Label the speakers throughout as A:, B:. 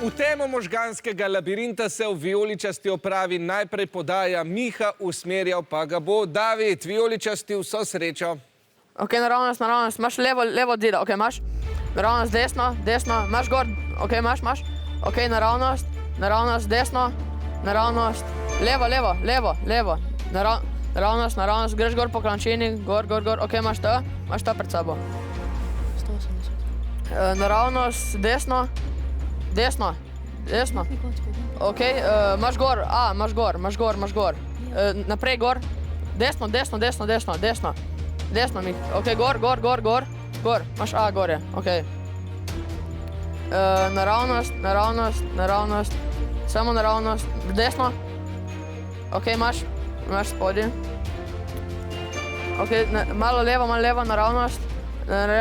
A: V temo možganskega labirinta se v vijoličasti opravi najprej podaja Miha, usmerjal pa ga bo David. Vijoličasti, vso srečo.
B: Ok, naravnost, imaš levo dida, ok, imaš. Naravnost, desno, imaš gor, ok, imaš. Ok, naravnost, desno, naravnost, levo. Naravnost, greš gor po klančini, gor, ok, imaš ta pred sabo. 180. Naravnost, desno. Ok, imaš gor, imaš gor. Naprej gor, desno. Desno, Mih, ok, gor. Imaš A, gor je, ok. Naravnost, samo naravnost, desno. Ok, imaš spodaj. Ok, malo levo, naravnost.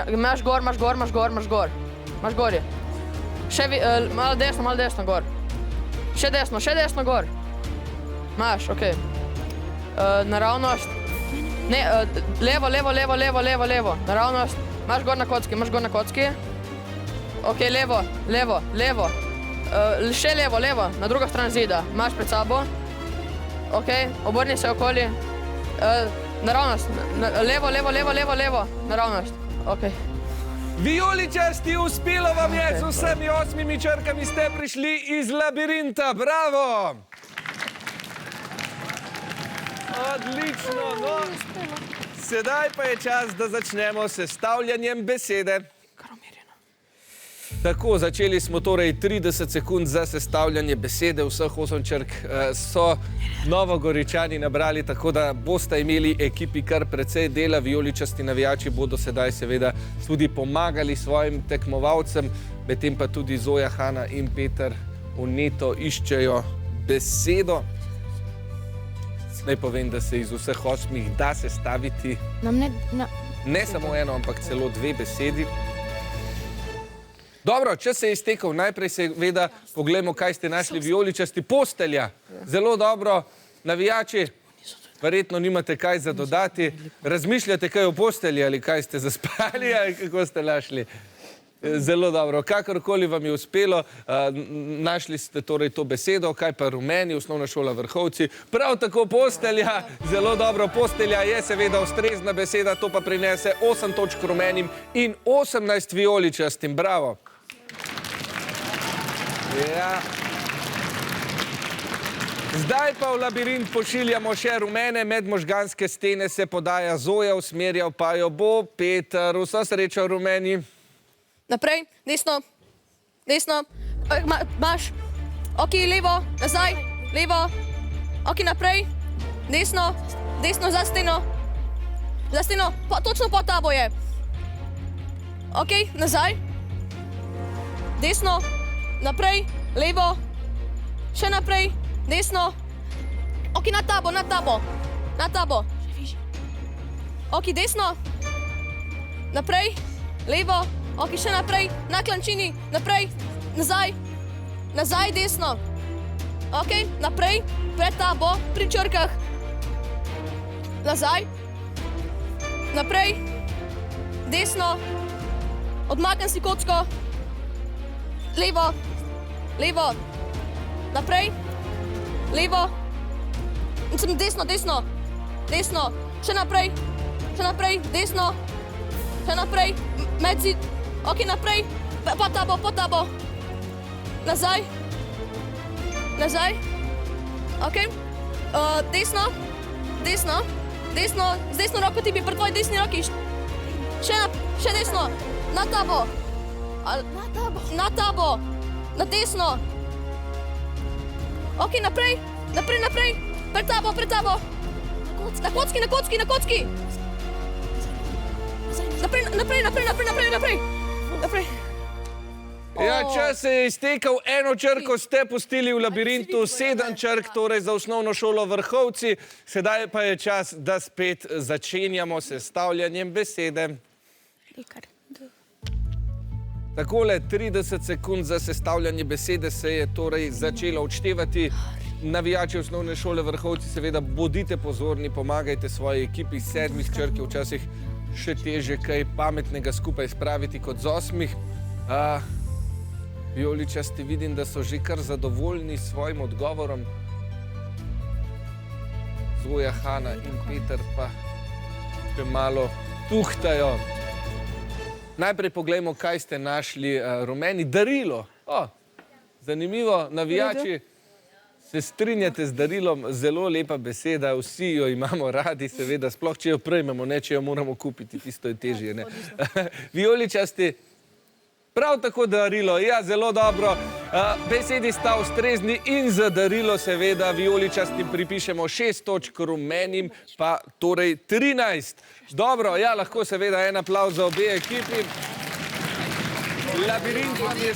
B: Imaš gor. Imaš gor je. Še malo desno gor. Še desno gor. Imaš, ok. Naravnost. Ne, levo. Naravnost. Imaš gor na kocki. Ok, levo. Še levo, na drugo stran zida. Imaš pred sabo. Ok, obrni se okoli. Naravnost. Levo. Naravnost. Ok.
A: Vijoličasti, uspelo vam je, z vsemi 8 črkami ste prišli iz labirinta. Bravo! Odlično, no. Sedaj pa je čas, da začnemo s sestavljanjem besede. Tako, začeli smo torej 30 sekund za sestavljanje besede. Vseh 8 črk so Novogoričani nabrali, tako da boste imeli ekipi kar precej dela. Vijoličasti navijači bodo sedaj seveda tudi pomagali svojim tekmovalcem, medtem pa tudi Zoja, Hana in Peter vneto iščejo besedo. Naj povem, da se iz vseh 8 da sestaviti ne samo eno, ampak celo 2 besedi. Dobro, čas se je iztekel. Najprej seveda pogledamo, kaj ste našli. Vijoličasti, postelja. Zelo dobro. Navijači, verjetno nimate kaj za dodati. Razmišljate kaj o postelji ali kaj ste zaspali ali kako ste našli? Zelo dobro. Kakorkoli vam je uspelo, našli ste torej to besedo. Kaj pa rumeni, osnovna šola Vrhovci. Prav tako postelja. Zelo dobro. Postelja je seveda ustrezna beseda, to pa prinese 8 točk rumenim in 18 vijoličastim. Bravo. Ja. Zdaj pa v labirint pošiljamo še rumene. Med možganske stene se podaja Zoja, usmerjal pa jo bo Peter. Vso srečo, rumeni.
C: Naprej, desno. Imaš. Ok, levo, nazaj, levo. Ok, naprej, desno za steno. Točno pod tabo je. Ok, nazaj. Desno, naprej, levo. Še naprej, desno. Ok, na tabo. Ok, desno. Naprej, levo. Ok, še naprej, na klančini, naprej, nazaj, desno. Ok, naprej, pred tabo, pri črkah. Nazaj, naprej, desno, odmaknem si kocko, levo, naprej, levo, desno, še naprej, desno, še naprej, med zid. Ok, naprej, pod tabo, nazaj, ok, desno, z desno roko ti bi pri tvoji desni roki, še desno, na tabo, na desno, ok, naprej, pred tabo, na kocki, naprej.
A: Ja, čas se je iztekel. 1 črko ste pustili v labirintu, 7 črk torej za osnovno šolo Vrhovci. Sedaj pa je čas, da spet začenjamo s sestavljanjem besede. Takole 30 sekund za sestavljanje besede se je torej začelo odštevati. Navijači osnovne šole Vrhovci, seveda bodite pozorni, pomagajte svoji ekipi. 7 črk je včasih še teže kaj pametnega skupaj spraviti kot z 8. Vijoličasti vidim, da so že kar zadovoljni s svojim odgovorom. Zoja, Hana in Peter pa še malo tuhtajo. Najprej poglejmo, kaj ste našli rumeni. Darilo. Zanimivo, navijači se strinjate z darilom, zelo lepa beseda, vsi jo imamo radi, seveda, sploh če jo prejmemo, ne če jo moramo kupiti, tisto je težje, ne. Vijoličasti, prav tako darilo, ja, zelo dobro. Besedi sta ustrezni in za darilo seveda vijoličastim pripišemo 6 točk, rumenim pa torej 13. Dobro, ja, lahko seveda en aplavz za obe ekipi. Labirint vam je